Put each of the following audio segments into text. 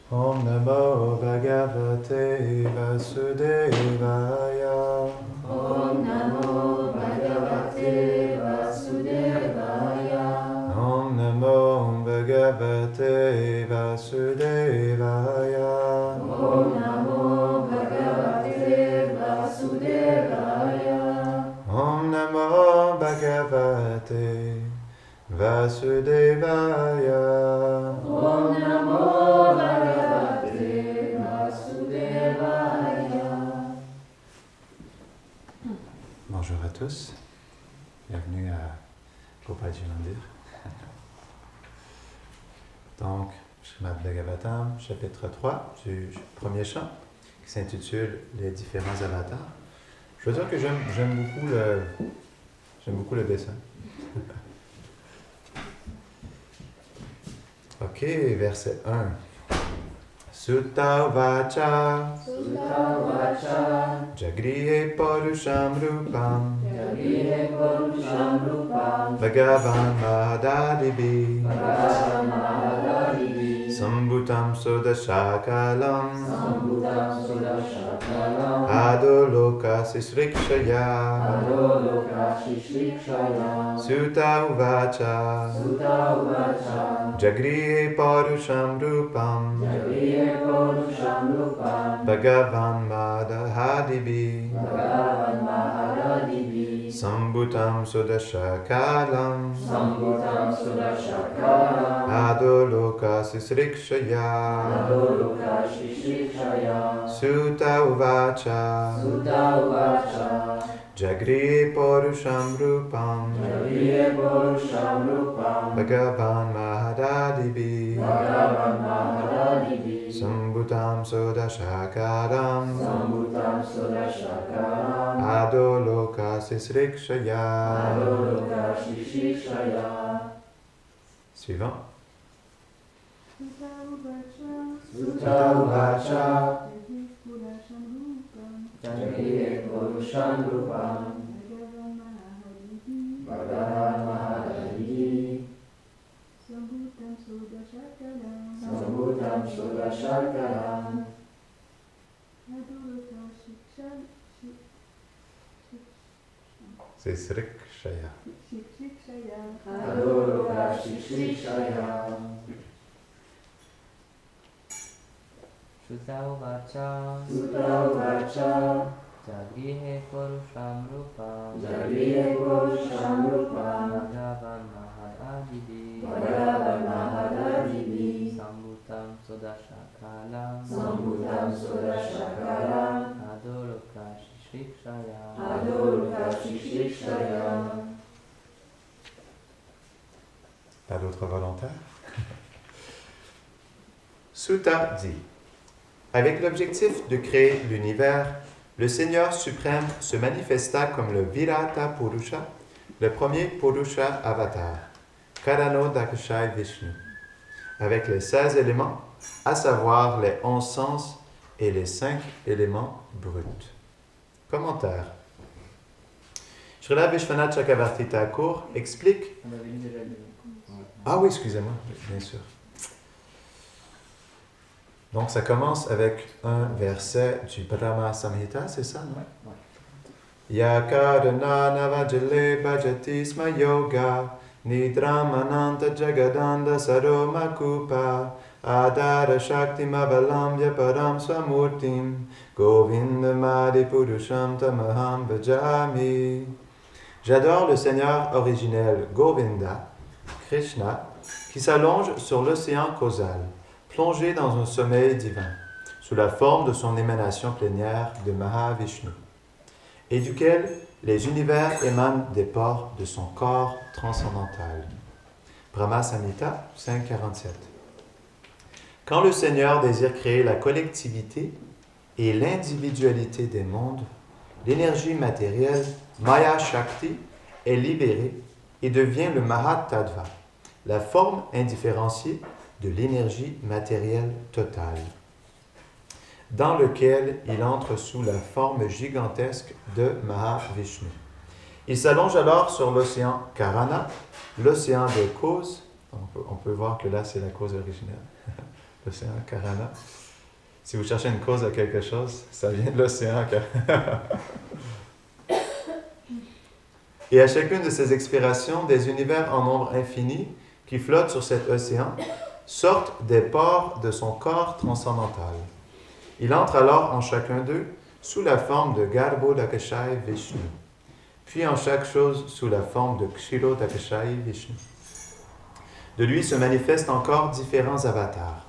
Om Namo Bhagavate Vasudevaya. Om Namo Bhagavate Vasudevaya. Om Namo Bhagavate Vasudevaya. Om Namo Bhagavate Vasudevaya. Om Namo Bhagavate Vasudevaya. Om Namo Bhagavate Vasudevaya. Bonjour à tous, bienvenue à Gopalji Mandir. Donc, Srimad Bhagavatam, chapitre 3 du premier chant, qui s'intitule Les différents avatars. Je veux dire que j'aime beaucoup le dessin. Ok, verset 1. Sutta Vacha Sutta Vacha. Jagrihe Parusham Rupam Jagrihe Parusham Rupam. Bhagavan Mahadadibi Bhagavan Mahadadibi. Sambhutam Sodashakalam Sambhutam Sodashakalam. Adoloka Sisrikshaya Adoloka Shishikshaya. Sutta Uvacha Sutta Vacha. Jagrihe Parusham Rupam Jagrihe Parusham Rupam. Bhagavan Mahadadibi Bhagavan Mahadadibi. Sambhutam Sodashakalam Sambhutam Sodashakalam. Adoloka Sisrikshaya Adoloka Shishikshaya. Sutta Uvacha Sutta Vacha. Jagrihe Parusham Rupam Jagrihe Parusham Rupam. Bhagavan Mahadadibi Bhagavan Mahadadibi. Sambhutam Sodashakaram Sambhutam Sodashakaram. Adoloka Sisrikshaya. Adoloka Shishikshaya. Suivant. Sutta Vacha. Jagrihe Parusham Rupam. Bhagavan Mahadadibi. Sambhutam Sodashakaram. Sisrikshaya. Adoloka Shishikshaya. Sutta Vacha Sutta Vacha. Jagrihe Parusham Rupam Jagrihe Parusham Rupam. Bhagavan Mahadadibi Bhagavan Mahadadibi. Sambhutam Sodashakalam Sambhutam Sodashakaram. Adoloka Shishikshaya. Adoloka Shishikshaya. Pas d'autres volontaires? Sutta dit: avec l'objectif de créer l'univers, le Seigneur suprême se manifesta comme le Virata Purusha, le premier Purusha avatar, Karano Dakshai Vishnu, avec les 16 éléments, à savoir les 11 sens et les 5 éléments bruts. Commentaire. Srila Vishwanath Chakravarti Thakur explique. On avait lu déjà le... Ah oui, excusez-moi, bien sûr. Donc, ça commence avec un verset du Brahma Samhita, c'est ça, non? Yakarana navajale bhajati sma yoga nidramananta jagadanda saromakupa adara shakti mabalambya param swamurtim govindamadi purusham tamaham bhajami. J'adore le Seigneur originel Govinda, Krishna, qui s'allonge sur l'océan causal, plongé dans un sommeil divin, sous la forme de son émanation plénière de Mahavishnu, et duquel les univers émanent des pores de son corps transcendantal. Brahma Samhita 5.47. Quand le Seigneur désire créer la collectivité et l'individualité des mondes, l'énergie matérielle, Maya Shakti, est libérée et devient le Mahatattva, la forme indifférenciée de l'énergie matérielle totale, dans lequel il entre sous la forme gigantesque de Mahavishnu. Il s'allonge alors sur l'océan Karana, l'océan des causes. On peut voir que là, c'est la cause originelle. l'océan Karana. Si vous cherchez une cause à quelque chose, ça vient de l'océan Karana. Et à chacune de ces expirations, des univers en nombre infini qui flottent sur cet océan sortent des pores de son corps transcendantal. Il entre alors en chacun d'eux sous la forme de Garbhodakashai Vishnu, puis en chaque chose sous la forme de Kshirodakashai Vishnu. De lui se manifestent encore différents avatars.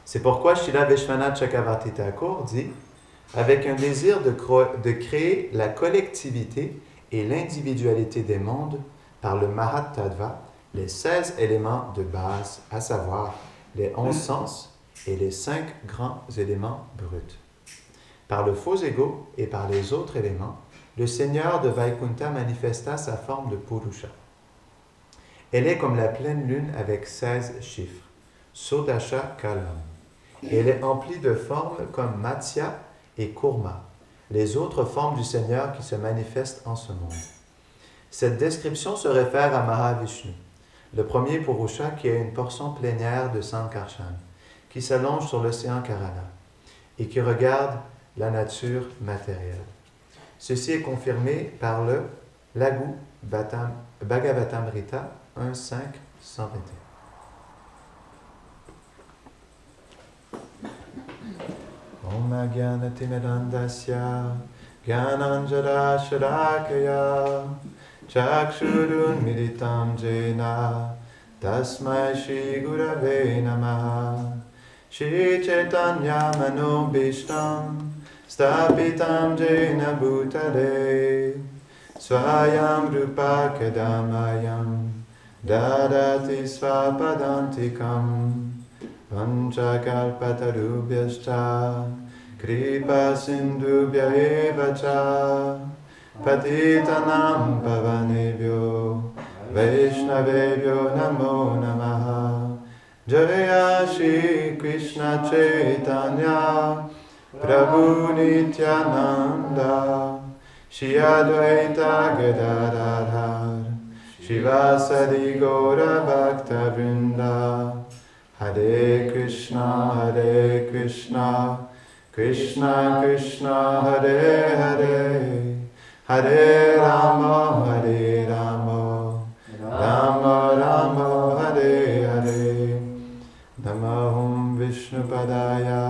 C'est pourquoi Srila Vishwanath Chakravarti Thakur dit « Avec un désir de créer la collectivité et l'individualité des mondes par le Mahat Tattva, les 16 éléments de base, à savoir les 11 sens et les 5 grands éléments bruts. Par le faux ego et par les autres éléments, le Seigneur de Vaikuntha manifesta sa forme de Purusha. Elle est comme la pleine lune avec 16 chiffres, Sodasha Kalam. Et elle est emplie de formes comme Matsya et Kurma, les autres formes du Seigneur qui se manifestent en ce monde. Cette description se réfère à Mahavishnu, le premier Purusha qui a une portion plénière de Sankarshan, qui s'allonge sur l'océan Karana et qui regarde la nature matérielle. Ceci est confirmé par le Laghu Bhagavatamrita 1.5.121. Om Agyanatimirandasya Gyananjara Sharakaya Chakshurun Militam Jena Tasmai Shri Gurave Namaha Shri Chaitanya Manobishtam Stapitam Jena Bhutale Swayam Rupa Kadamayam Dadati Svapadantikam Panchakalpatarubhyascha Kripa Sindhubhya Evacha Patitanam Pavanebhyo Vaishnavebhyo Namo Namaha Jaya Shri Krishna Chaitanya Prabhu Nityananda Shri Advaita Gadadhar Shivasadi Gaura Bhakta Vrinda Hare Krishna, Krishna Krishna, Hare Hare, Hare Rama, Rama Rama, Hare Hare. Namahum Vishnupadaya,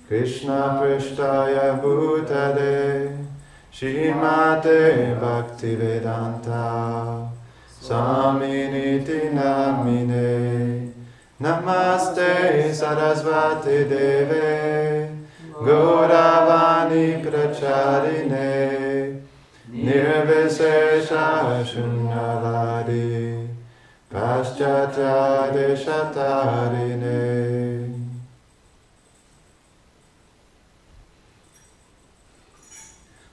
Krishna Prishtaya Bhutale, Shrimate Bhaktivedanta, Swaminiti Namine. Namaste Sarasvati Deve Gauravani Pracharine Nirvisesha Shunyavadi Paschatya Deshatarine.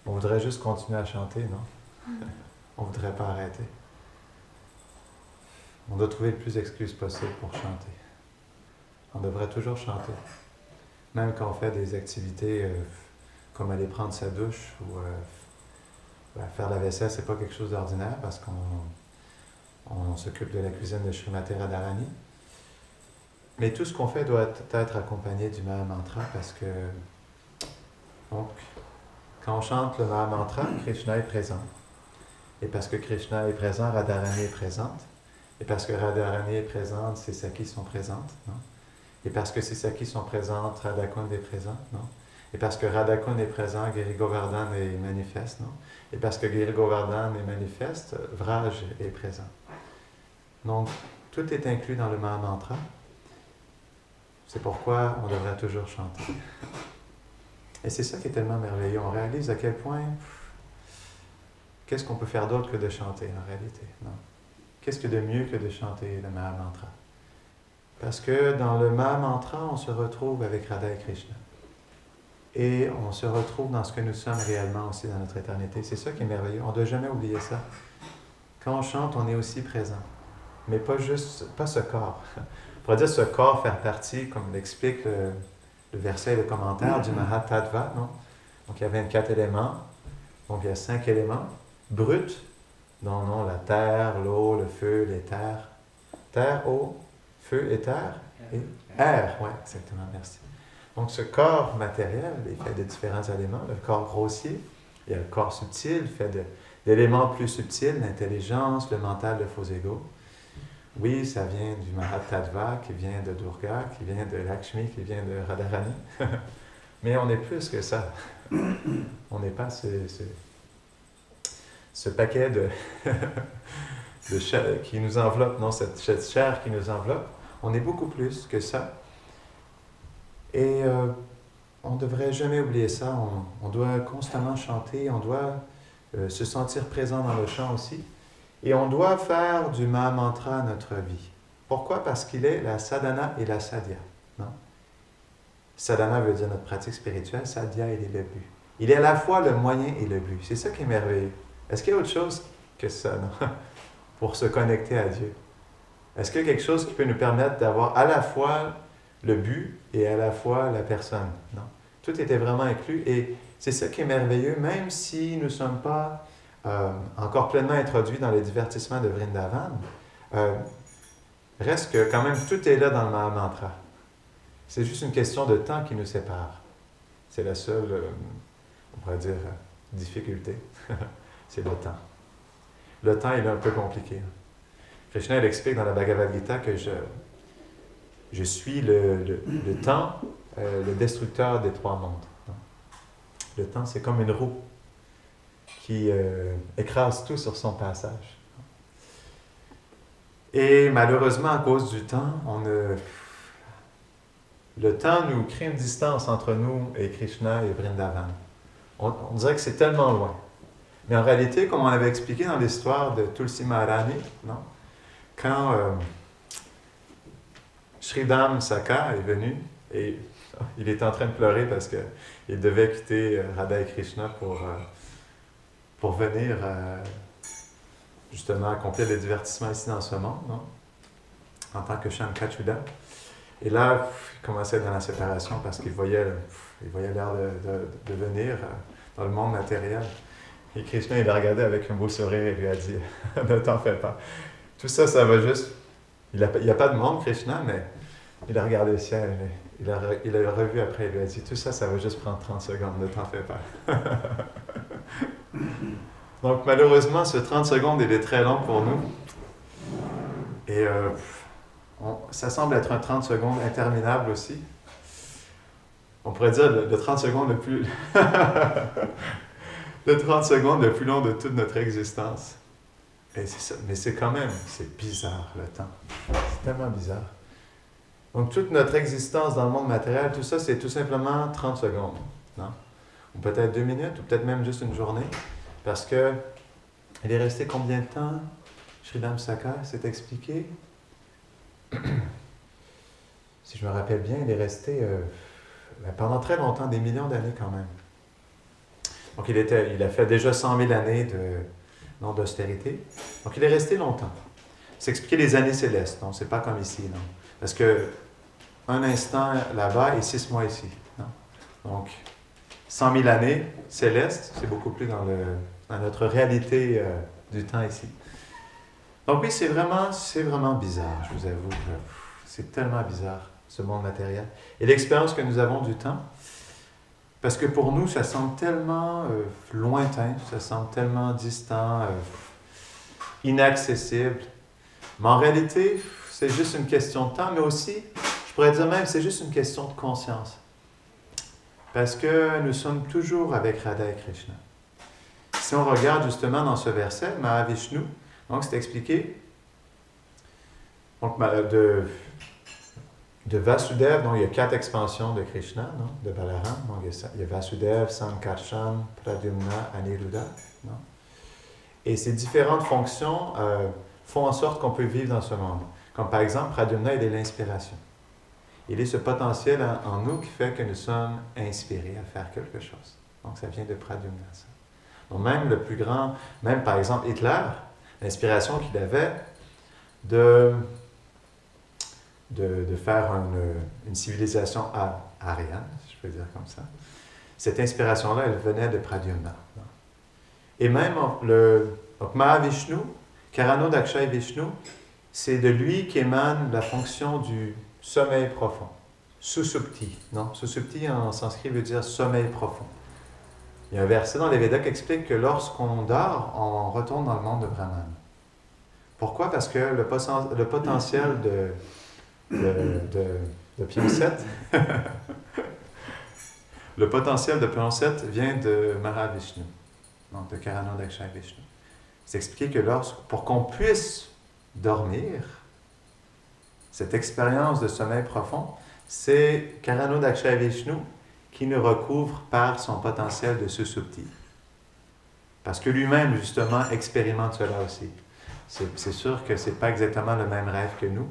On voudrait juste continuer à chanter, non? On voudrait pas arrêter. On doit trouver le plus d'excuses possible pour chanter. On devrait toujours chanter. Même quand on fait des activités comme aller prendre sa douche ou faire la vaisselle, c'est pas quelque chose d'ordinaire parce qu'on s'occupe de la cuisine de Srimati Radharani. Mais tout ce qu'on fait doit être accompagné du Mahamantra parce que donc, quand on chante le Mahamantra, Krishna est présent. Et parce que Krishna est présent, Radharani est présente. Et parce que Radharani est présente, ces Sakis sont présentes, non? Et parce que ces Sakis sont présentes, Radhakund est présente, non? Et parce que Radhakund est présent, Giri Govardhan est manifeste, non? Et parce que Giri Govardhan est manifeste, Vraj est présent. Donc, tout est inclus dans le Mahamantra. C'est pourquoi on devrait toujours chanter. Et c'est ça qui est tellement merveilleux. On réalise à quel point, qu'est-ce qu'on peut faire d'autre que de chanter en réalité, non? Qu'est-ce que de mieux que de chanter le Mahamantra? Parce que dans le Mahamantra, on se retrouve avec Radha et Krishna. Et on se retrouve dans ce que nous sommes réellement aussi dans notre éternité. C'est ça qui est merveilleux. On ne doit jamais oublier ça. Quand on chante, on est aussi présent. Mais pas ce corps. On pourrait dire ce corps faire partie, comme l'explique le verset et le commentaire du Mahat Tattva, non? Donc il y a 24 éléments. Donc il y a 5 éléments bruts. Non, la terre, l'eau, le feu, l'éther. Terre, eau, feu et terre. et air. Oui, exactement, merci. Donc, ce corps matériel est fait de différents éléments. Le corps grossier, il y a le corps subtil, fait d'éléments plus subtils, l'intelligence, le mental, le faux ego. Oui, ça vient du Mahatattva, qui vient de Durga, qui vient de Lakshmi, qui vient de Radharani. Mais on est plus que ça. On n'est pas ce paquet de chair qui nous enveloppe, non, cette chair qui nous enveloppe. On est beaucoup plus que ça. Et on ne devrait jamais oublier ça. On doit constamment chanter, on doit se sentir présent dans le chant aussi. Et on doit faire du Mahamantra notre vie. Pourquoi? Parce qu'il est la sadhana et la sadhya. Non? Sadhana veut dire notre pratique spirituelle, sadhya, il est le but. Il est à la fois le moyen et le but. C'est ça qui est merveilleux. Est-ce qu'il y a autre chose que ça, non? Pour se connecter à Dieu? Est-ce qu'il y a quelque chose qui peut nous permettre d'avoir à la fois le but et à la fois la personne? Non. Tout était vraiment inclus et c'est ça qui est merveilleux, même si nous ne sommes pas encore pleinement introduits dans les divertissements de Vrindavan, reste que quand même tout est là dans le Mahamantra. C'est juste une question de temps qui nous sépare. C'est la seule, on pourrait dire, difficulté. C'est le temps. Le temps, il est un peu compliqué. Krishna, il explique dans la Bhagavad Gita que je suis le temps, le destructeur des trois mondes. Le temps, c'est comme une roue qui écrase tout sur son passage. Et malheureusement, à cause du temps, le temps nous crée une distance entre nous et Krishna et Vrindavan. On dirait que c'est tellement loin. Mais en réalité, comme on avait expliqué dans l'histoire de Tulsi Maharani, non? Quand Sridham Saka est venu, et il était en train de pleurer parce qu'il devait quitter Radha et Krishna pour venir justement accomplir les divertissements ici dans ce monde, non? En tant que Shankachuda. Et là, il commençait dans la séparation parce qu'il voyait l'air de venir dans le monde matériel. Et Krishna, il l'a regardé avec un beau sourire et lui a dit « Ne t'en fais pas. Tout ça, ça va juste... » Il n'y a pas de monde, Krishna, mais il a regardé le ciel. Il l'a revu après, il lui a dit « Tout ça, ça va juste prendre 30 secondes. Ne t'en fais pas. » Donc, malheureusement, ce 30 secondes, il est très long pour nous. Et ça semble être un 30 secondes interminable aussi. On pourrait dire le 30 secondes le plus... le 30 secondes le plus long de toute notre existence. Et c'est ça. Mais c'est quand même, c'est bizarre le temps. C'est tellement bizarre. Donc toute notre existence dans le monde matériel, tout ça, c'est tout simplement 30 secondes. Non? Ou peut-être 2 minutes, ou peut-être même juste une journée. Parce que il est resté combien de temps? Sridham Saka s'est expliqué. Si je me rappelle bien, il est resté pendant très longtemps, des millions d'années quand même. Donc il a fait déjà 100 000 années d'austérité. Donc il est resté longtemps. C'est expliquer les années célestes, non? C'est pas comme ici, non? Parce que un instant là-bas et 6 mois ici. Non? Donc 100 000 années célestes, c'est beaucoup plus dans notre réalité du temps ici. Donc oui, c'est vraiment bizarre, je vous avoue. C'est tellement bizarre, ce monde matériel. Et l'expérience que nous avons du temps, parce que pour nous, ça semble tellement lointain, ça semble tellement distant, inaccessible. Mais en réalité, c'est juste une question de temps, mais aussi, je pourrais dire même, c'est juste une question de conscience. Parce que nous sommes toujours avec Radha et Krishna. Si on regarde justement dans ce verset, Mahavishnu, donc c'est expliqué, donc de Vasudeva, donc il y a 4 expansions de Krishna, non? De Balaram, donc il y a Vasudeva, Sankarshan, Pradyumna, Aniruddha. Non? Et ces différentes fonctions font en sorte qu'on peut vivre dans ce monde. Comme par exemple, Pradyumna, il est l'inspiration. Il est ce potentiel en nous qui fait que nous sommes inspirés à faire quelque chose. Donc ça vient de Pradyumna, ça. Donc même le plus grand, même par exemple Hitler, l'inspiration qu'il avait de faire une civilisation aryenne, si je peux dire comme ça. Cette inspiration-là, elle venait de Pradyumna. Et même donc Mahavishnu, Karano Dakshay Vishnu, c'est de lui qu'émane la fonction sommeil profond. Susupti, non? Susupti en sanskrit veut dire sommeil profond. Il y a un verset dans les Védas qui explique que lorsqu'on dort, on retourne dans le monde de Brahman. Pourquoi? Parce que le potentiel de pion 7, le potentiel de pion 7 vient de Mahavishnu, donc de Karanodakshay Vishnu. C'est expliqué que pour qu'on puisse dormir, cette expérience de sommeil profond, c'est Karanodakshay Vishnu qui nous recouvre par son potentiel de susupti. Parce que lui-même, justement, expérimente cela aussi. C'est sûr que ce n'est pas exactement le même rêve que nous.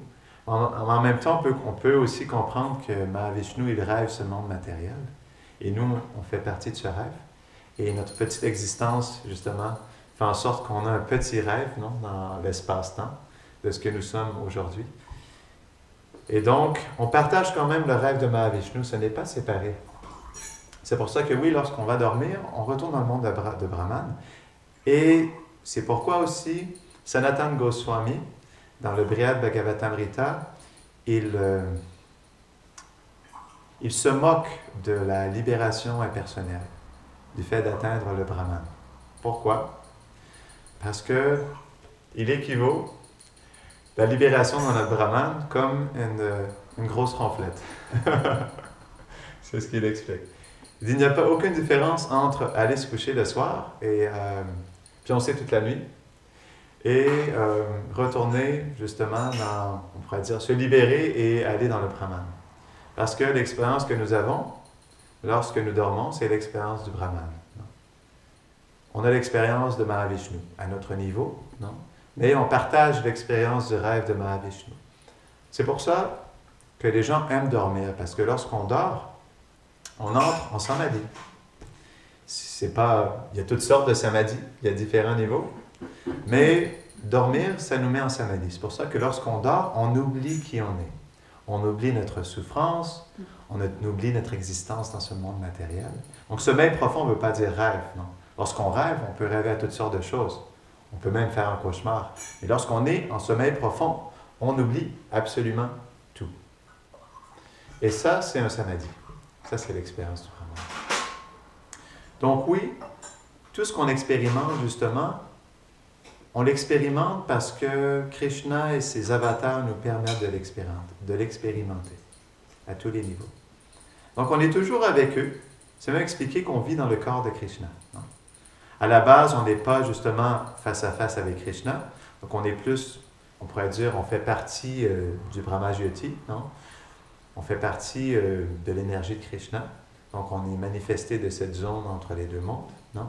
En même temps, on peut aussi comprendre que Mahavishnu, il rêve ce monde matériel. Et nous, on fait partie de ce rêve. Et notre petite existence, justement, fait en sorte qu'on a un petit rêve, non, dans l'espace-temps de ce que nous sommes aujourd'hui. Et donc, on partage quand même le rêve de Mahavishnu, ce n'est pas séparé. C'est pour ça que oui, lorsqu'on va dormir, on retourne dans le monde de Brahman. Et c'est pourquoi aussi, Sanatana Goswami, dans le Brihad Bhagavatamrita, il se moque de la libération impersonnelle, du fait d'atteindre le Brahman. Pourquoi? Parce que il équivaut la libération dans le Brahman comme une grosse ronflette. C'est ce qu'il explique. Il dit, il n'y a pas aucune différence entre aller se coucher le soir et pioncer toute la nuit et retourner justement dans, on pourrait dire, se libérer et aller dans le Brahman. Parce que l'expérience que nous avons lorsque nous dormons, c'est l'expérience du Brahman. Non? On a l'expérience de Mahavishnu à notre niveau, non? Mais on partage l'expérience du rêve de Mahavishnu. C'est pour ça que les gens aiment dormir, parce que lorsqu'on dort, on entre en samadhi. Il y a toutes sortes de samadhi, il y a différents niveaux, mais dormir, ça nous met en samadhi. C'est pour ça que lorsqu'on dort, on oublie qui on est. On oublie notre souffrance, on oublie notre existence dans ce monde matériel. Donc, sommeil profond ne veut pas dire rêve, non. Lorsqu'on rêve, on peut rêver à toutes sortes de choses. On peut même faire un cauchemar. Mais lorsqu'on est en sommeil profond, on oublie absolument tout. Et ça, c'est un samadhi. Ça, c'est l'expérience du Brahman. Donc oui, tout ce qu'on expérimente, justement, on l'expérimente parce que Krishna et ses avatars nous permettent de l'expérimenter à tous les niveaux. Donc on est toujours avec eux. C'est même expliqué qu'on vit dans le corps de Krishna. Non? À la base, on n'est pas justement face à face avec Krishna. Donc on est plus, on pourrait dire, on fait partie du Brahma Jyoti, non? On fait partie de l'énergie de Krishna. Donc on est manifesté de cette zone entre les deux mondes, non?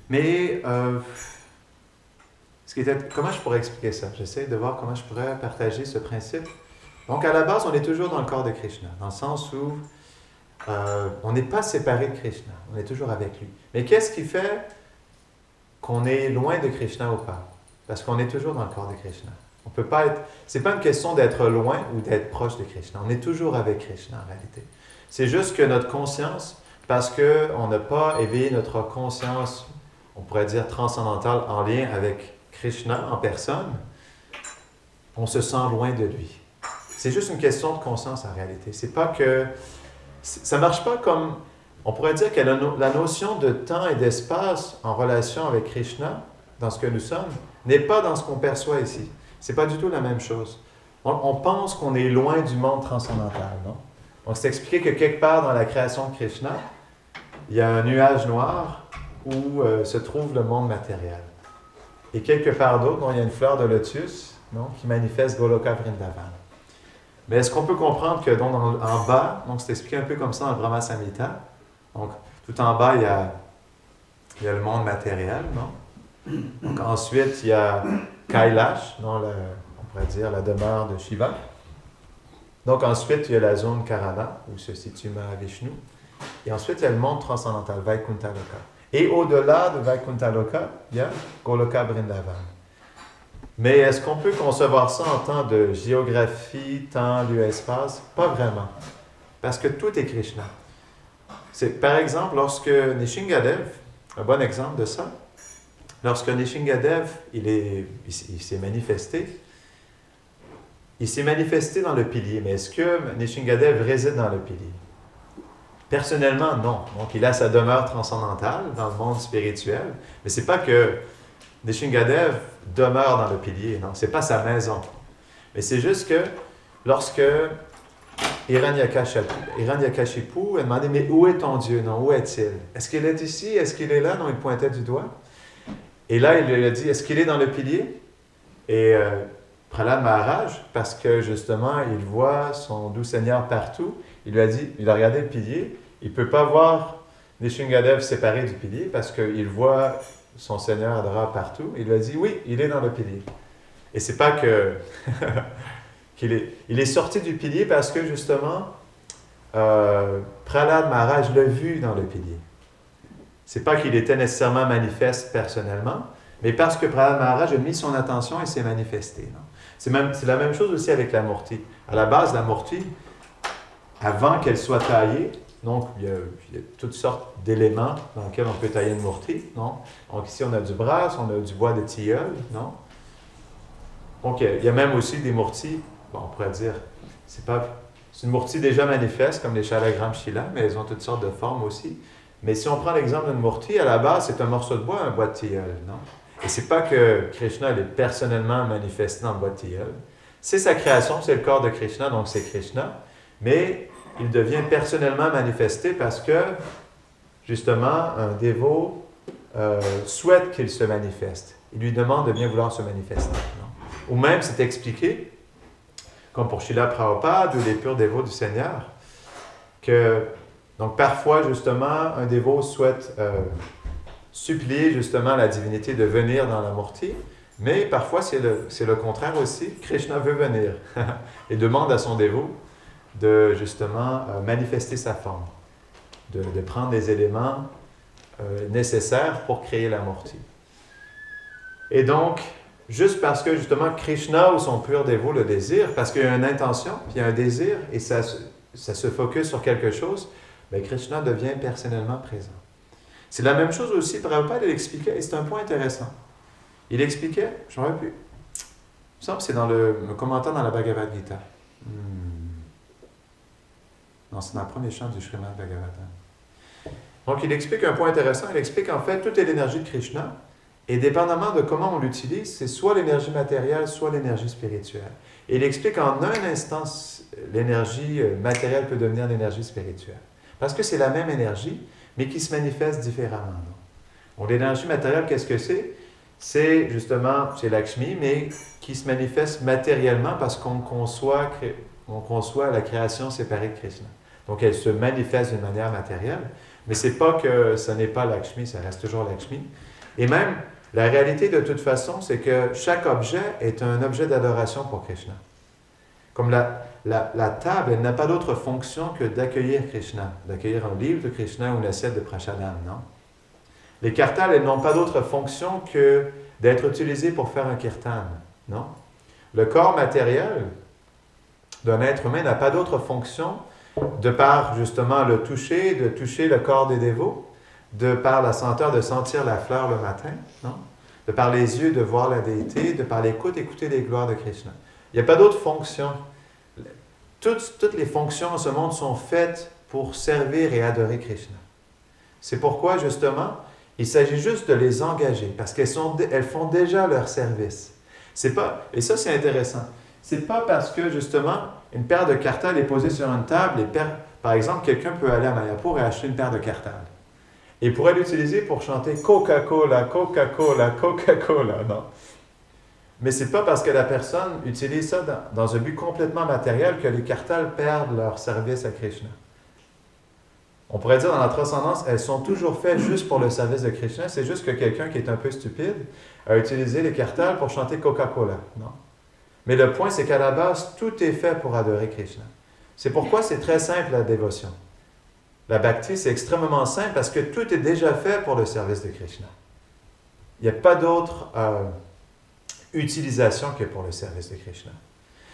Mais comment je pourrais expliquer ça? J'essaie de voir comment je pourrais partager ce principe. Donc à la base, on est toujours dans le corps de Krishna, dans le sens où on n'est pas séparé de Krishna, on est toujours avec lui. Mais qu'est-ce qui fait qu'on est loin de Krishna ou pas? Parce qu'on est toujours dans le corps de Krishna. On peut pas être. C'est pas une question d'être loin ou d'être proche de Krishna. On est toujours avec Krishna en réalité. C'est juste que notre conscience, parce qu'on n'a pas éveillé notre conscience, on pourrait dire transcendantale, en lien avec Krishna en personne, on se sent loin de lui. C'est juste une question de conscience en réalité. C'est pas que. Ça ne marche pas comme. On pourrait dire que la notion de temps et d'espace en relation avec Krishna, dans ce que nous sommes, n'est pas dans ce qu'on perçoit ici. C'est pas du tout la même chose. On pense qu'on est loin du monde transcendantal, non? Donc, c'est expliqué que quelque part dans la création de Krishna, il y a un nuage noir où se trouve le monde matériel. Et quelque part d'autre, il y a une fleur de lotus, non, qui manifeste Goloka Vrindavan. Mais est-ce qu'on peut comprendre que donc, en bas, donc c'est expliqué un peu comme ça dans le Brahma Samhita, donc tout en bas, il y a le monde matériel, non? Donc ensuite, il y a Kailash, non, on pourrait dire la demeure de Shiva. Donc ensuite, il y a la zone Karana, où se situe Mahavishnu. Et ensuite, il y a le monde transcendantal, Vaikuntha Loka. Et au-delà de Vaikuntha Loka, il y a Goloka Vrindavan. Mais est-ce qu'on peut concevoir ça en temps de géographie, temps, lieu, espace? Pas vraiment. Parce que tout est Krishna. Par exemple, lorsque Nishingadev, un bon exemple de ça, lorsque Nishingadev il s'est manifesté, il s'est manifesté dans le pilier, mais est-ce que Nishingadev réside dans le pilier? Personnellement, non. Donc, il a sa demeure transcendantale dans le monde spirituel, mais c'est pas que Nishingadev demeure dans le pilier, non, c'est pas sa maison. Mais c'est juste que lorsque Hiranyakashipu a demandé, mais où est ton Dieu? Non, où est-il? Est-ce qu'il est ici? Est-ce qu'il est là? Non, il pointait du doigt. Et là, il lui a dit, est-ce qu'il est dans le pilier? Et Prahlad Maharaj, parce que justement, il voit son doux Seigneur partout, il lui a dit, il a regardé le pilier, il ne peut pas voir Nishingadev séparé du pilier parce qu'il voit son Seigneur adorable partout. Il lui a dit, oui, il est dans le pilier. Et c'est pas que il est sorti du pilier parce que justement, Prahlad Maharaj l'a vu dans le pilier. C'est pas qu'il était nécessairement manifeste personnellement, mais parce que Prahlad Maharaj a mis son attention et s'est manifesté. Non? C'est la même chose aussi avec la Murti. À la base, la Murti, avant qu'elle soit taillée, donc il y a toutes sortes d'éléments dans lesquels on peut tailler une Murti. Non? Donc ici, on a du brass, on a du bois de tilleul. Non? Donc il y a même aussi des Murtis, bon, on pourrait dire, c'est une Murti déjà manifeste, comme les Shalagram Shila, mais elles ont toutes sortes de formes aussi. Mais si on prend l'exemple d'une Murti, à la base, c'est un morceau de bois, un bois de tilleul. Non? Et c'est pas que Krishna est personnellement manifesté dans le bois de tilleul. C'est sa création, c'est le corps de Krishna, donc c'est Krishna. Mais il devient personnellement manifesté parce que, justement, un dévot souhaite qu'il se manifeste. Il lui demande de bien vouloir se manifester. Non? Ou même, c'est expliqué, comme pour Srila Prabhupada ou les purs dévots du Seigneur, que, donc parfois, justement, un dévot souhaite supplier justement la divinité de venir dans la Murti, mais parfois c'est le contraire aussi. Krishna veut venir et demande à son dévot de justement manifester sa forme, de prendre les éléments nécessaires pour créer la Murti. Et donc, juste parce que justement Krishna ou son pur dévot le désire, parce qu'il y a une intention, puis il y a un désir, et ça se focus sur quelque chose, bien Krishna devient personnellement présent. C'est la même chose aussi, Prabhupada l'expliquait, et c'est un point intéressant. Il expliquait, j'aurais pu, il me semble que c'est dans le commentaire dans la Bhagavad Gita. Non, c'est dans le premier chant du Srimad Bhagavatam. Donc il explique un point intéressant, il explique en fait, toute est l'énergie de Krishna, et dépendamment de comment on l'utilise, c'est soit l'énergie matérielle, soit l'énergie spirituelle. Et il explique en un instant, l'énergie matérielle peut devenir l'énergie spirituelle. Parce que c'est la même énergie, mais qui se manifeste différemment. Donc, l'énergie matérielle, qu'est-ce que c'est? C'est justement, c'est Lakshmi, mais qui se manifeste matériellement parce qu'on conçoit la création séparée de Krishna. Donc, elle se manifeste d'une manière matérielle, mais c'est pas que ce n'est pas Lakshmi, ça reste toujours Lakshmi. Et même, la réalité de toute façon, c'est que chaque objet est un objet d'adoration pour Krishna. Comme la table, elle n'a pas d'autre fonction que d'accueillir Krishna, d'accueillir un livre de Krishna ou une assiette de Prasadam, non? Les kartals, elles n'ont pas d'autre fonction que d'être utilisées pour faire un kirtan, non? Le corps matériel d'un être humain n'a pas d'autre fonction de par justement le toucher, de toucher le corps des dévots, de par la senteur, de sentir la fleur le matin, non? De par les yeux, de voir la déité, de par l'écoute, écouter les gloires de Krishna. Il n'y a pas d'autre fonction. Toutes les fonctions en ce monde sont faites pour servir et adorer Krishna. C'est pourquoi, justement, il s'agit juste de les engager, parce qu'elles font déjà leur service. C'est pas, et ça, c'est intéressant. C'est pas parce que, justement, une paire de kartals est posée sur une table, par exemple, quelqu'un peut aller à Mayapur et acheter une paire de kartals. Et pourrait l'utiliser pour chanter Coca-Cola, Coca-Cola, Coca-Cola, non. Mais c'est pas parce que la personne utilise ça dans un but complètement matériel que les kartals perdent leur service à Krishna. On pourrait dire dans la transcendance, elles sont toujours faites juste pour le service de Krishna. C'est juste que quelqu'un qui est un peu stupide a utilisé les kartals pour chanter Coca-Cola. Non. Mais le point, c'est qu'à la base, tout est fait pour adorer Krishna. C'est pourquoi c'est très simple la dévotion. La bhakti, c'est extrêmement simple parce que tout est déjà fait pour le service de Krishna. Il n'y a pas d'autre utilisation que pour le service de Krishna.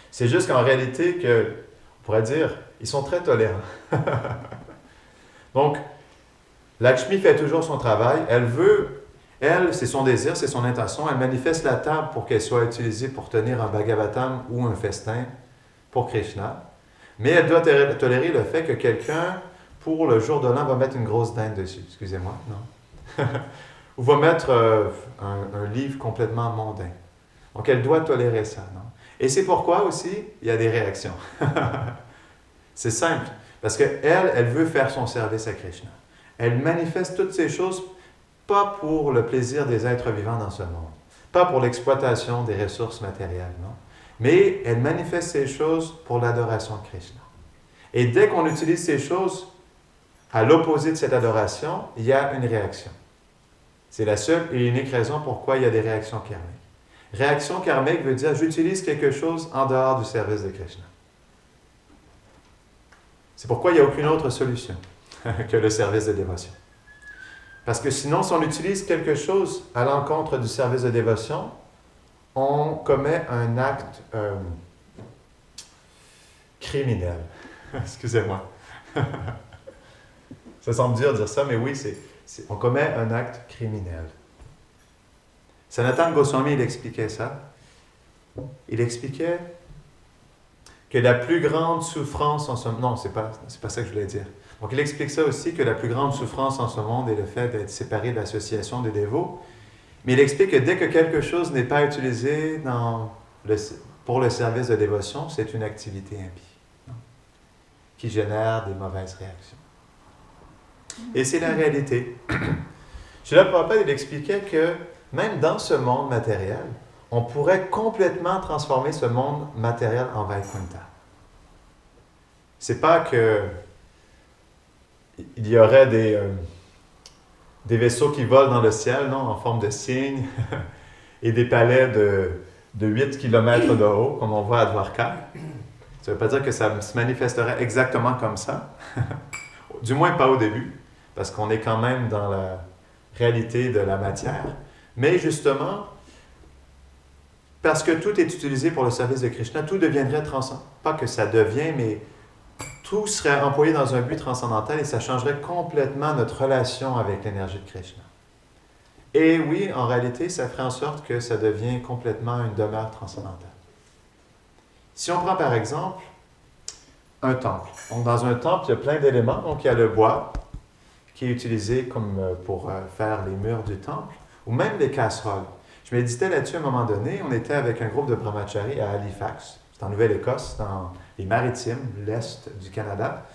C'est juste qu'en réalité, on pourrait dire, ils sont très tolérants. Donc, Lakshmi fait toujours son travail. Elle veut Elle, c'est son désir, c'est son intention. Elle manifeste la table pour qu'elle soit utilisée pour tenir un Bhagavatam ou un festin pour Krishna. Mais elle doit tolérer le fait que quelqu'un, pour le jour de l'an, va mettre une grosse dinde dessus. Excusez-moi, non. Ou va mettre un livre complètement mondain. Donc, elle doit tolérer ça, non? Et c'est pourquoi aussi, il y a des réactions. C'est simple, parce qu'elle, elle veut faire son service à Krishna. Elle manifeste toutes ces choses, pas pour le plaisir des êtres vivants dans ce monde, pas pour l'exploitation des ressources matérielles, non? Mais elle manifeste ces choses pour l'adoration de Krishna. Et dès qu'on utilise ces choses à l'opposé de cette adoration, il y a une réaction. C'est la seule et unique raison pourquoi il y a des réactions karmiques. Réaction karmique veut dire j'utilise quelque chose en dehors du service de Krishna. C'est pourquoi il n'y a aucune autre solution que le service de dévotion. Parce que sinon, si on utilise quelque chose à l'encontre du service de dévotion, on commet un acte criminel. Excusez-moi. Ça semble dur de dire ça, mais oui, on commet un acte criminel. Sanatana Goswami, il expliquait ça. Il expliquait que la plus grande souffrance en ce monde... Non, c'est pas ça que je voulais dire. Donc, il explique ça aussi, que la plus grande souffrance en ce monde est le fait d'être séparé de l'association des dévots. Mais il explique que dès que quelque chose n'est pas utilisé pour le service de dévotion, c'est une activité impie, qui génère des mauvaises réactions. Et c'est la réalité. Srila Prabhupada, il expliquait que même dans ce monde matériel, on pourrait complètement transformer ce monde matériel en Vaikuntha. C'est pas que il y aurait des vaisseaux qui volent dans le ciel, non, en forme de cygne, et des palais de 8 km de haut, comme on voit à Dwarka. Ça ne veut pas dire que ça se manifesterait exactement comme ça. Du moins pas au début, parce qu'on est quand même dans la réalité de la matière. Mais justement, parce que tout est utilisé pour le service de Krishna, tout deviendrait transcendant. Pas que ça devient, mais tout serait employé dans un but transcendantal et ça changerait complètement notre relation avec l'énergie de Krishna. Et oui, en réalité, ça ferait en sorte que ça devient complètement une demeure transcendantale. Si on prend par exemple un temple. Donc, dans un temple, il y a plein d'éléments. Donc, il y a le bois qui est utilisé comme pour faire les murs du temple, ou même les casseroles. Je méditais là-dessus à un moment donné. On était avec un groupe de brahmacharis à Halifax. C'est en Nouvelle-Écosse, dans les Maritimes, l'Est du Canada.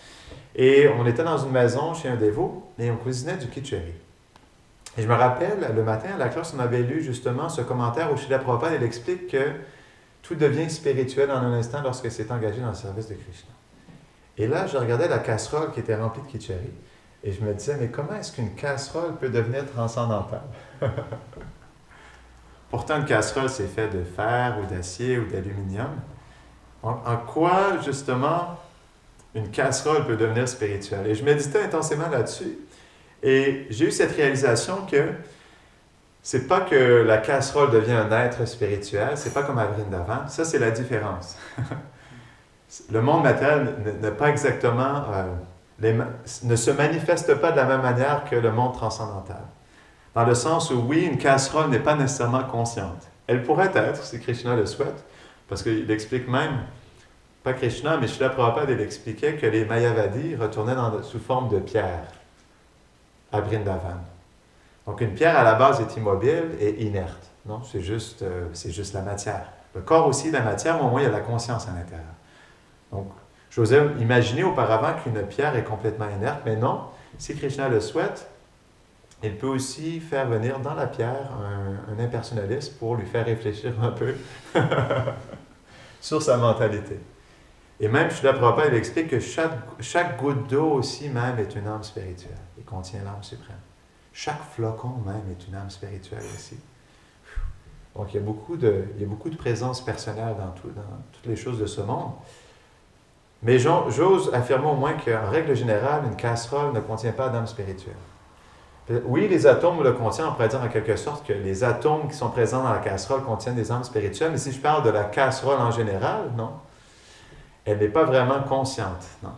Et on était dans une maison chez un dévot et on cuisinait du kitcheri. Et je me rappelle, le matin à la classe, on avait lu justement ce commentaire où Srila Prabhupada, il explique que tout devient spirituel en un instant lorsque c'est engagé dans le service de Krishna. Et là, je regardais la casserole qui était remplie de kitcheri et je me disais, mais comment est-ce qu'une casserole peut devenir transcendantale? Pourtant, une casserole, c'est fait de fer ou d'acier ou d'aluminium. En quoi, justement, une casserole peut devenir spirituelle? Et je méditais intensément là-dessus. Et j'ai eu cette réalisation que c'est pas que la casserole devient un être spirituel, c'est pas comme à Vrindavan. Ça, c'est la différence. Le monde matériel n'est pas exactement... ne se manifeste pas de la même manière que le monde transcendantal. Dans le sens où, oui, une casserole n'est pas nécessairement consciente. Elle pourrait être, si Krishna le souhaite, parce qu'il explique même, pas Krishna, mais Srila Prabhupada, il expliquait que les Mayavadis retournaient sous forme de pierre à Vrindavan. Donc une pierre à la base est immobile et inerte. Non, c'est juste la matière. Le corps aussi est la matière, mais au moins il y a la conscience à l'intérieur. Donc, j'osais imaginer auparavant qu'une pierre est complètement inerte, mais non, si Krishna le souhaite, il peut aussi faire venir dans la pierre un impersonnaliste pour lui faire réfléchir un peu sur sa mentalité. Et même, Srila Prabhupada, il explique que chaque goutte d'eau aussi même est une âme spirituelle et contient l'âme suprême. Chaque flocon même est une âme spirituelle aussi. Donc, il y a beaucoup de présence personnelle dans toutes les choses de ce monde. Mais j'ose affirmer au moins qu'en règle générale, une casserole ne contient pas d'âme spirituelle. Oui, les atomes le contiennent, on pourrait dire en quelque sorte que les atomes qui sont présents dans la casserole contiennent des âmes spirituelles, mais si je parle de la casserole en général, non. Elle n'est pas vraiment consciente, non.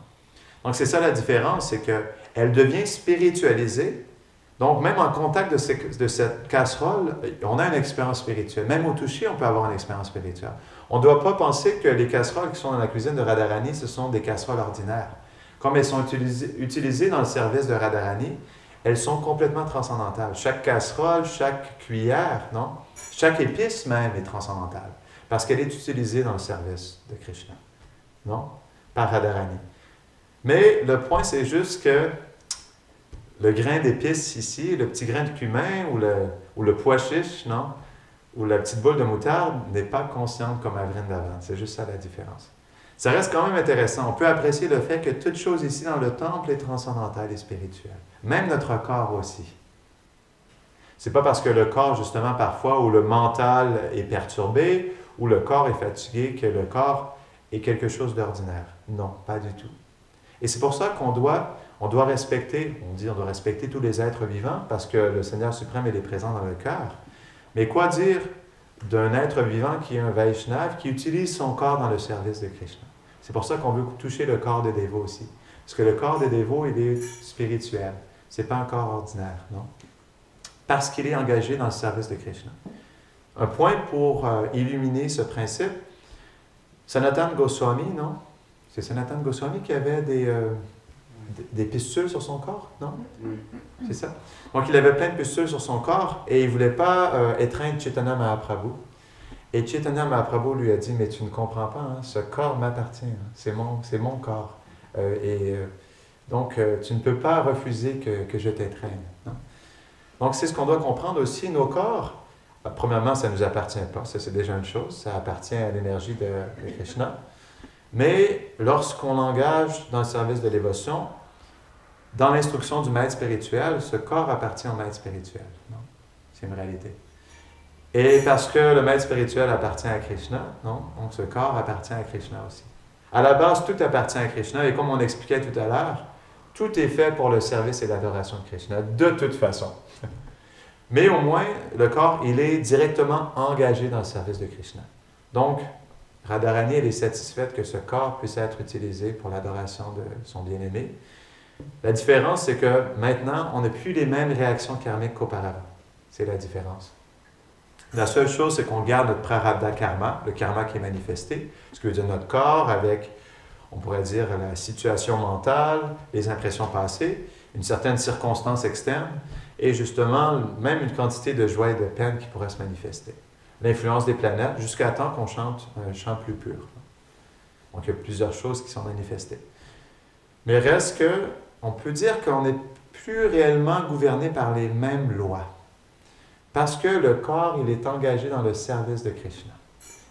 Donc c'est ça la différence, c'est qu'elle devient spiritualisée Donc, même en contact de cette casserole, on a une expérience spirituelle. Même au toucher, on peut avoir une expérience spirituelle. On ne doit pas penser que les casseroles qui sont dans la cuisine de Radharani, ce sont des casseroles ordinaires. Comme elles sont utilisées dans le service de Radharani, elles sont complètement transcendantales. Chaque casserole, chaque cuillère, non? Chaque épice même est transcendantale. Parce qu'elle est utilisée dans le service de Krishna, non? Par Radharani. Mais le point, c'est juste que le grain d'épice ici, le petit grain de cumin ou le pois chiche, non? Ou la petite boule de moutarde n'est pas consciente comme à Vrindavan. C'est juste ça la différence. Ça reste quand même intéressant. On peut apprécier le fait que toute chose ici dans le temple est transcendantale et spirituelle. Même notre corps aussi. C'est pas parce que le corps, justement, parfois, où le mental est perturbé, ou le corps est fatigué, que le corps est quelque chose d'ordinaire. Non, pas du tout. Et c'est pour ça qu'on doit respecter, on doit respecter tous les êtres vivants, parce que le Seigneur suprême, il est présent dans le cœur. Mais quoi dire d'un être vivant qui est un Vaishnav, qui utilise son corps dans le service de Krishna? C'est pour ça qu'on veut toucher le corps des dévots aussi. Parce que le corps des dévots, il est spirituel. Ce n'est pas un corps ordinaire, non? Parce qu'il est engagé dans le service de Krishna. Un point pour illuminer ce principe, Sanatana Goswami, non? C'est Sanatana Goswami qui avait des pustules sur son corps, non? C'est ça? Donc, il avait plein de pustules sur son corps et il ne voulait pas étreindre Chaitanya Mahaprabhu. Et Chaitanya Mahaprabhu lui a dit, mais tu ne comprends pas, hein, ce corps m'appartient, hein, c'est mon corps. Donc, tu ne peux pas refuser que je t'étreigne. Non? Donc, c'est ce qu'on doit comprendre aussi, nos corps. Premièrement, ça ne nous appartient pas, ça c'est déjà une chose, ça appartient à l'énergie de Krishna. Mais lorsqu'on l'engage dans le service de dévotion, dans l'instruction du maître spirituel, ce corps appartient au maître spirituel. Non? C'est une réalité. Et parce que le maître spirituel appartient à Krishna, non? Donc ce corps appartient à Krishna aussi. À la base, tout appartient à Krishna, et comme on expliquait tout à l'heure, tout est fait pour le service et l'adoration de Krishna, de toute façon. Mais au moins, le corps, il est directement engagé dans le service de Krishna. Donc, Radharani, elle est satisfaite que ce corps puisse être utilisé pour l'adoration de son bien-aimé. La différence, c'est que maintenant, on n'a plus les mêmes réactions karmiques qu'auparavant. C'est la différence. La seule chose, c'est qu'on garde notre prarabdha karma, le karma qui est manifesté, ce qui veut dire notre corps avec, on pourrait dire, la situation mentale, les impressions passées, une certaine circonstance externe, et justement, même une quantité de joie et de peine qui pourrait se manifester. L'influence des planètes, jusqu'à temps qu'on chante un chant plus pur. Donc, il y a plusieurs choses qui sont manifestées. Mais reste que, on peut dire qu'on n'est plus réellement gouverné par les mêmes lois. Parce que le corps, il est engagé dans le service de Krishna.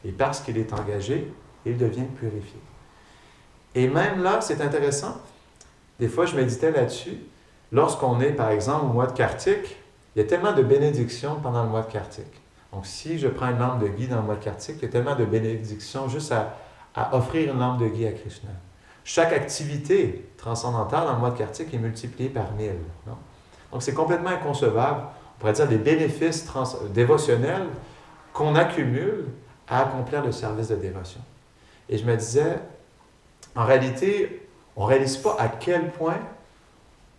Et parce qu'il est engagé, il devient purifié. Et même là, c'est intéressant, des fois je méditais là-dessus, lorsqu'on est, par exemple, au mois de Kartik, il y a tellement de bénédictions pendant le mois de Kartik. Donc, si je prends une lampe de ghee dans le mois de Kartik, il y a tellement de bénédictions juste à offrir une lampe de ghee à Krishna. Chaque activité transcendantale dans le mois de Kartik est multipliée par 1000. Non? Donc, c'est complètement inconcevable. On pourrait dire des bénéfices dévotionnels qu'on accumule à accomplir le service de dévotion. Et je me disais, en réalité, on ne réalise pas à quel point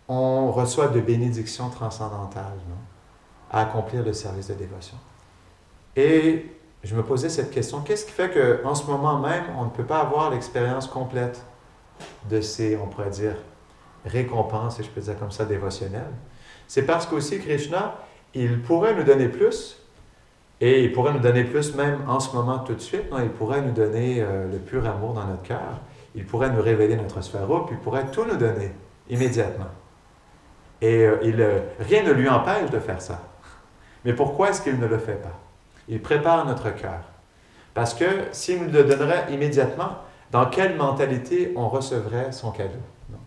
on reçoit de bénédictions transcendantales, non? À accomplir le service de dévotion. Et je me posais cette question, qu'est-ce qui fait qu'en ce moment même, on ne peut pas avoir l'expérience complète de ces, on pourrait dire, récompenses, si je peux dire comme ça, dévotionnelles? C'est parce qu'aussi Krishna, il pourrait nous donner plus, et il pourrait nous donner plus même en ce moment tout de suite, non? Il pourrait nous donner le pur amour dans notre cœur, il pourrait nous révéler notre sphère, puis il pourrait tout nous donner immédiatement. Et rien ne lui empêche de faire ça. Mais pourquoi est-ce qu'il ne le fait pas? Il prépare notre cœur. Parce que s'il nous le donnerait immédiatement, dans quelle mentalité on recevrait son cadeau? Non?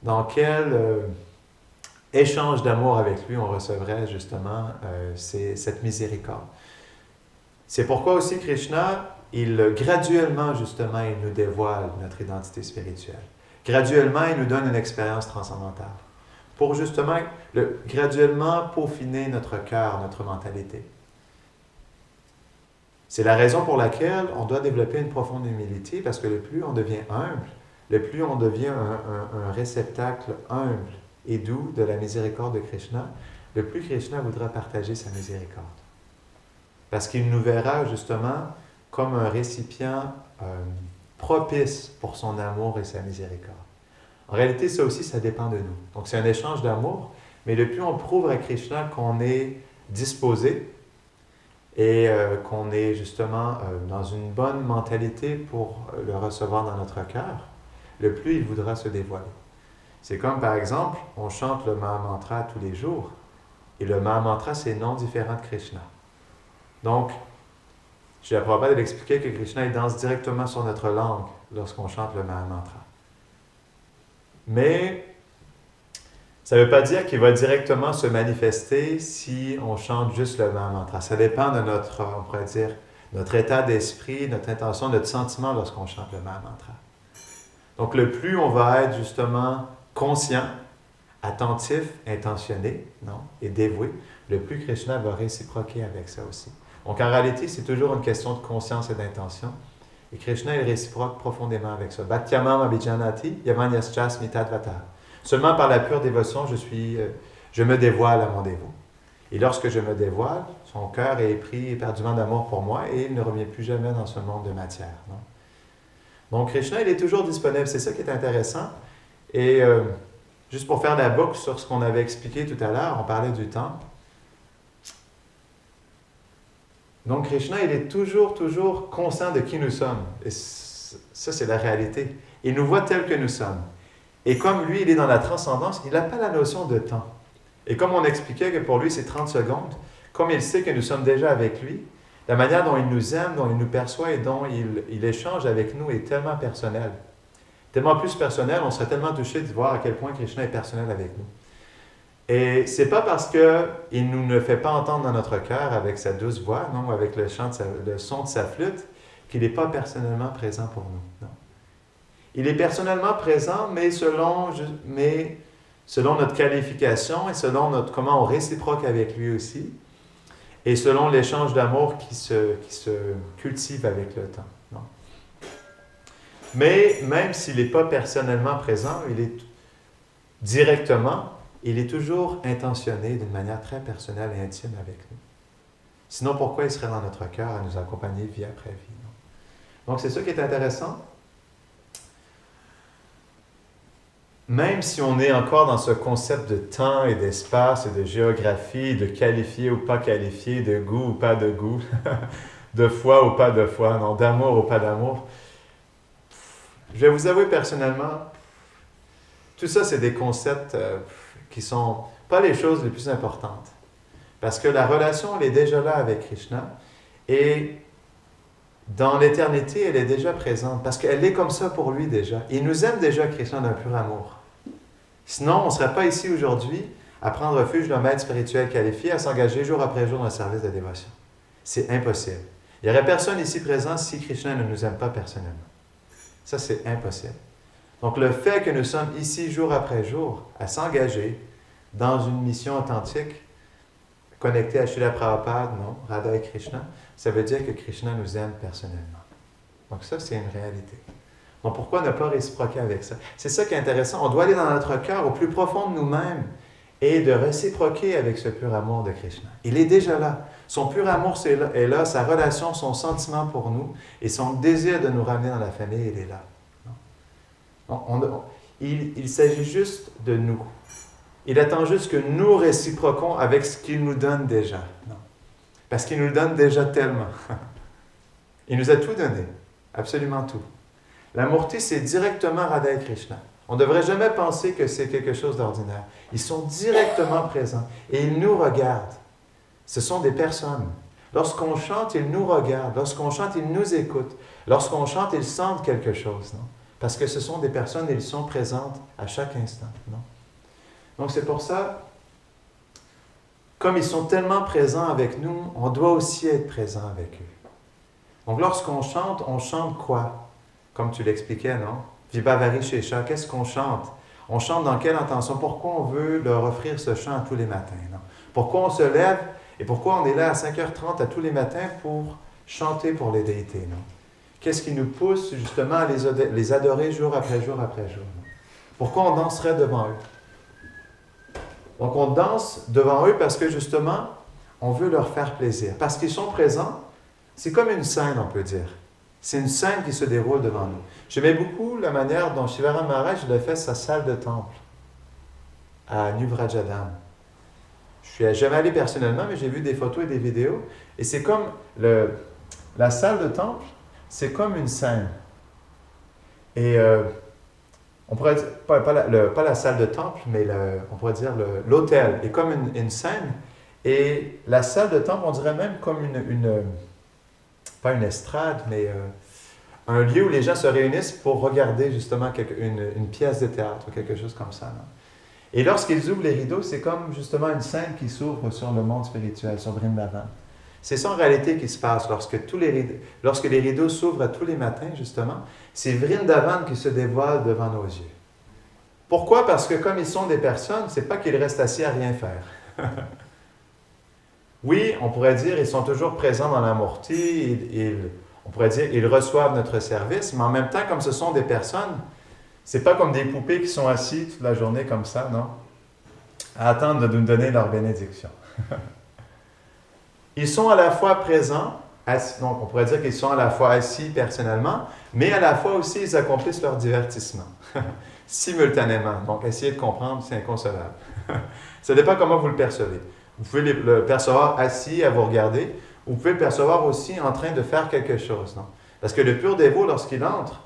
Dans quel échange d'amour avec lui on recevrait justement cette miséricorde? C'est pourquoi aussi Krishna, graduellement justement, il nous dévoile notre identité spirituelle. Graduellement, il nous donne une expérience transcendantale. Pour justement, graduellement peaufiner notre cœur, notre mentalité. C'est la raison pour laquelle on doit développer une profonde humilité, parce que le plus on devient humble, le plus on devient un réceptacle humble et doux de la miséricorde de Krishna, le plus Krishna voudra partager sa miséricorde. Parce qu'il nous verra justement comme un récipient propice pour son amour et sa miséricorde. En réalité, ça aussi, ça dépend de nous. Donc, c'est un échange d'amour, mais le plus on prouve à Krishna qu'on est disposé et qu'on est justement dans une bonne mentalité pour le recevoir dans notre cœur, le plus il voudra se dévoiler. C'est comme, par exemple, on chante le Mahamantra tous les jours, et le Mahamantra, c'est non différent de Krishna. Donc, je ne pourrais pas l'expliquer que Krishna, il danse directement sur notre langue lorsqu'on chante le Mahamantra. Mais ça ne veut pas dire qu'il va directement se manifester si on chante juste le Mahamantra. Ça dépend de notre, on pourrait dire, notre état d'esprit, notre intention, notre sentiment lorsqu'on chante le Mahamantra. Donc, le plus on va être justement conscient, attentif, intentionné, non, et dévoué, le plus Krishna va réciproquer avec ça aussi. Donc, en réalité, c'est toujours une question de conscience et d'intention. Et Krishna, il réciproque profondément avec ça. Bhaktyamam abhijanati yavanyaschasmi tadvata. Seulement par la pure dévotion, je me dévoile à mon dévot. Et lorsque je me dévoile, son cœur est pris éperdument d'amour pour moi et il ne revient plus jamais dans ce monde de matière. Non? Donc, Krishna, il est toujours disponible. C'est ça qui est intéressant. Et juste pour faire la boucle sur ce qu'on avait expliqué tout à l'heure, on parlait du temps. Donc, Krishna, il est toujours conscient de qui nous sommes. Et ça, c'est la réalité. Il nous voit tels que nous sommes. Et comme lui, il est dans la transcendance, il n'a pas la notion de temps. Et comme on expliquait que pour lui, c'est 30 secondes, comme il sait que nous sommes déjà avec lui, la manière dont il nous aime, dont il nous perçoit et dont il échange avec nous est tellement personnelle. Tellement plus personnel, on serait tellement touché de voir à quel point Krishna est personnel avec nous. Et c'est pas parce qu'il nous ne fait pas entendre dans notre cœur avec sa douce voix, non, avec le son de sa flûte, qu'il n'est pas personnellement présent pour nous. Non. Il est personnellement présent, mais selon notre qualification et selon comment on réciproque avec lui aussi, et selon l'échange d'amour qui se cultive avec le temps. Non. Mais même s'il n'est pas personnellement présent, il est toujours intentionné d'une manière très personnelle et intime avec nous. Sinon, pourquoi il serait dans notre cœur à nous accompagner vie après vie? Non? Donc, c'est ça qui est intéressant. Même si on est encore dans ce concept de temps et d'espace et de géographie, de qualifié ou pas qualifié, de goût ou pas de goût, de foi ou pas de foi, non, d'amour ou pas d'amour, je vais vous avouer personnellement, tout ça, c'est des concepts qui ne sont pas les choses les plus importantes. Parce que la relation, elle est déjà là avec Krishna. Et dans l'éternité, elle est déjà présente. Parce qu'elle est comme ça pour lui déjà. Il nous aime déjà, Krishna, d'un pur amour. Sinon, on ne serait pas ici aujourd'hui à prendre refuge d'un maître spirituel qualifié, à s'engager jour après jour dans le service de dévotion. C'est impossible. Il n'y aurait personne ici présent si Krishna ne nous aime pas personnellement. Ça, c'est impossible. Donc, le fait que nous sommes ici jour après jour à s'engager dans une mission authentique, connectée à Srila Prabhupada, non, Radha et Krishna, ça veut dire que Krishna nous aime personnellement. Donc, ça, c'est une réalité. Donc, pourquoi ne pas réciproquer avec ça? C'est ça qui est intéressant. On doit aller dans notre cœur, au plus profond de nous-mêmes, et de réciproquer avec ce pur amour de Krishna. Il est déjà là. Son pur amour est là, sa relation, son sentiment pour nous, et son désir de nous ramener dans la famille, il est là. Il s'agit juste de nous. Il attend juste que nous réciproquons avec ce qu'il nous donne déjà. Non. Parce qu'il nous le donne déjà tellement. Il nous a tout donné. Absolument tout. La Murti, c'est directement Radha et Krishna. On ne devrait jamais penser que c'est quelque chose d'ordinaire. Ils sont directement présents et ils nous regardent. Ce sont des personnes. Lorsqu'on chante, ils nous regardent. Lorsqu'on chante, ils nous écoutent. Lorsqu'on chante, ils sentent quelque chose. Non? Parce que ce sont des personnes et ils sont présentes à chaque instant. Non? Donc c'est pour ça, comme ils sont tellement présents avec nous, on doit aussi être présent avec eux. Donc lorsqu'on chante quoi? Comme tu l'expliquais, non? Vibhavari Shesha, qu'est-ce qu'on chante? On chante dans quelle intention? Pourquoi on veut leur offrir ce chant tous les matins? Non? Pourquoi on se lève et pourquoi on est là à 5h30 à tous les matins pour chanter pour les déités? Non? Qu'est-ce qui nous pousse justement à les adorer jour après jour après jour? Non? Pourquoi on danserait devant eux? Donc on danse devant eux parce que justement, on veut leur faire plaisir. Parce qu'ils sont présents, c'est comme une scène, on peut dire. C'est une scène qui se déroule devant nous. J'aimais beaucoup la manière dont Shivaram Maharaj il a fait sa salle de temple à New Vrajadam. Je ne suis jamais allé personnellement, mais j'ai vu des photos et des vidéos. Et c'est comme la salle de temple, c'est comme une scène. Et on pourrait dire, pas la salle de temple, mais on pourrait dire l'hôtel est comme une scène. Et la salle de temple, on dirait même comme pas une estrade, mais un lieu où les gens se réunissent pour regarder justement une pièce de théâtre ou quelque chose comme ça. Non? Et lorsqu'ils ouvrent les rideaux, c'est comme justement une scène qui s'ouvre sur le monde spirituel, sur Vrindavan. C'est ça en réalité qui se passe lorsque les rideaux s'ouvrent tous les matins, justement. C'est Vrindavan qui se dévoile devant nos yeux. Pourquoi? Parce que comme ils sont des personnes, c'est pas qu'ils restent assis à rien faire. Oui, on pourrait dire ils sont toujours présents dans la Murti, on pourrait dire ils reçoivent notre service, mais en même temps, comme ce sont des personnes, c'est pas comme des poupées qui sont assis toute la journée comme ça, non? À attendre de nous donner leur bénédiction. Ils sont à la fois présents, donc on pourrait dire qu'ils sont à la fois assis personnellement, mais à la fois aussi ils accomplissent leur divertissement, simultanément. Donc essayez de comprendre, c'est inconcevable. Ça dépend comment vous le percevez. Vous pouvez le percevoir assis à vous regarder, ou vous pouvez le percevoir aussi en train de faire quelque chose. Non? Parce que le pur dévot, lorsqu'il entre,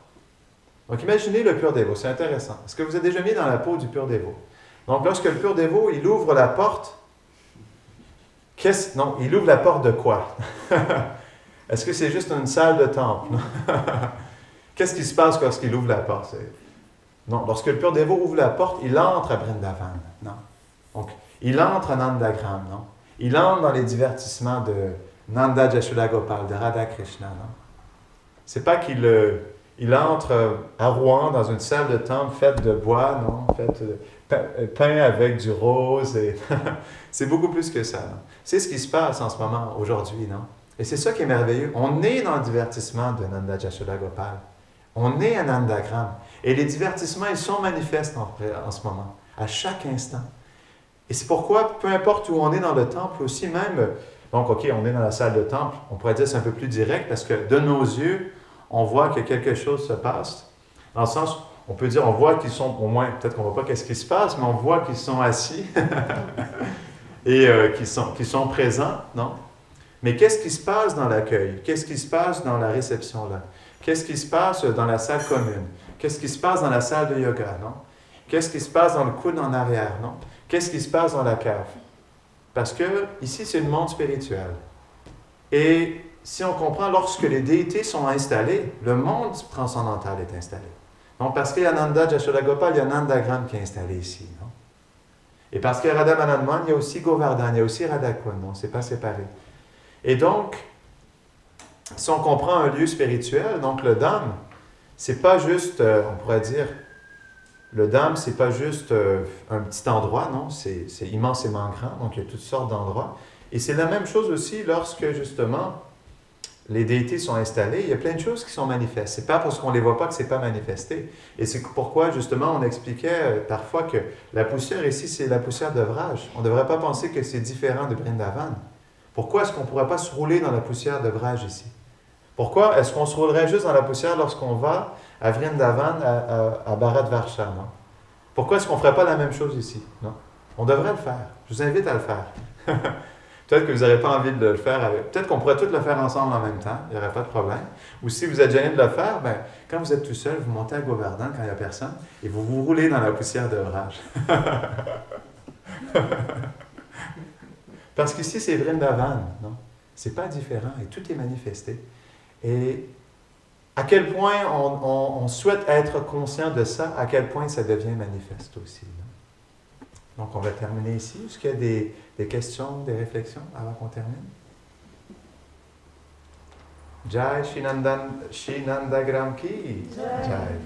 donc imaginez le pur dévot, c'est intéressant. Est-ce que vous êtes déjà mis dans la peau du pur dévot? Donc lorsque le pur dévot, il ouvre la porte, non, il ouvre la porte de quoi? Est-ce que c'est juste une salle de temple? Qu'est-ce qui se passe lorsqu'il ouvre la porte? Non, lorsque le pur dévot ouvre la porte, il entre à Vrindavan. Non. Donc, il entre à Nandagram, non? Il entre dans les divertissements de Nanda Jashoda Gopal, de Radha Krishna, non? C'est pas il entre à Rouen dans une salle de temple faite de bois, non? Peint avec du rose. Et c'est beaucoup plus que ça. Non? C'est ce qui se passe en ce moment, aujourd'hui, non? Et c'est ça qui est merveilleux. On est dans le divertissement de Nanda Jashoda Gopal. On est à Nandagram. Et les divertissements, ils sont manifestes en ce moment, à chaque instant. Et c'est pourquoi, peu importe où on est dans le temple aussi, même, donc ok, on est dans la salle de temple, on pourrait dire c'est un peu plus direct parce que de nos yeux, on voit que quelque chose se passe. Dans le sens, on peut dire, on voit qu'ils sont, au moins, peut-être qu'on ne voit pas qu'est-ce qui se passe, mais on voit qu'ils sont assis et qu'ils sont présents, non? Mais qu'est-ce qui se passe dans l'accueil? Qu'est-ce qui se passe dans la réception là? Qu'est-ce qui se passe dans la salle commune? Qu'est-ce qui se passe dans la salle de yoga, non? Qu'est-ce qui se passe dans le coude en arrière, non? Qu'est-ce qui se passe dans la cave? Parce que ici, c'est le monde spirituel. Et si on comprend, lorsque les déités sont installées, le monde transcendantal est installé. Donc, parce qu'il y a Nanda Jashoda Gopal, il y a Nandagram qui est installé ici, non? Et parce qu'il y a Radha Madanman, il y a aussi Govardhan, il y a aussi Radhakund, non? C'est pas séparé. Et donc, si on comprend un lieu spirituel, donc le Dham, c'est pas juste, on pourrait dire, le Dham, c'est pas juste un petit endroit, non, c'est immensément grand, donc il y a toutes sortes d'endroits. Et c'est la même chose aussi lorsque, justement, les déités sont installés, il y a plein de choses qui sont manifestes. C'est pas parce qu'on les voit pas que c'est pas manifesté. Et c'est pourquoi, justement, on expliquait parfois que la poussière ici, c'est la poussière de Vraj. On ne devrait pas penser que c'est différent de Vrindavan. Pourquoi est-ce qu'on ne pourrait pas se rouler dans la poussière de Vraj ici? Pourquoi est-ce qu'on se roulerait juste dans la poussière lorsqu'on va à Vrindavan, à Bharatvarsha, non? Pourquoi est-ce qu'on ne ferait pas la même chose ici, non? On devrait le faire. Je vous invite à le faire. Peut-être que vous n'aurez pas envie de le faire avec... Peut-être qu'on pourrait tous le faire ensemble en même temps, il n'y aurait pas de problème. Ou si vous êtes gêné de le faire, ben, quand vous êtes tout seul, vous montez à Govardhan quand il n'y a personne et vous vous roulez dans la poussière de Vraj. Parce qu'ici, c'est Vrindavan, non? C'est pas différent et tout est manifesté. Et à quel point on souhaite être conscient de ça, à quel point ça devient manifeste aussi. Non? Donc, on va terminer ici. Est-ce qu'il y a des questions, des réflexions avant qu'on termine? Jai Shinandagram ki. Jai.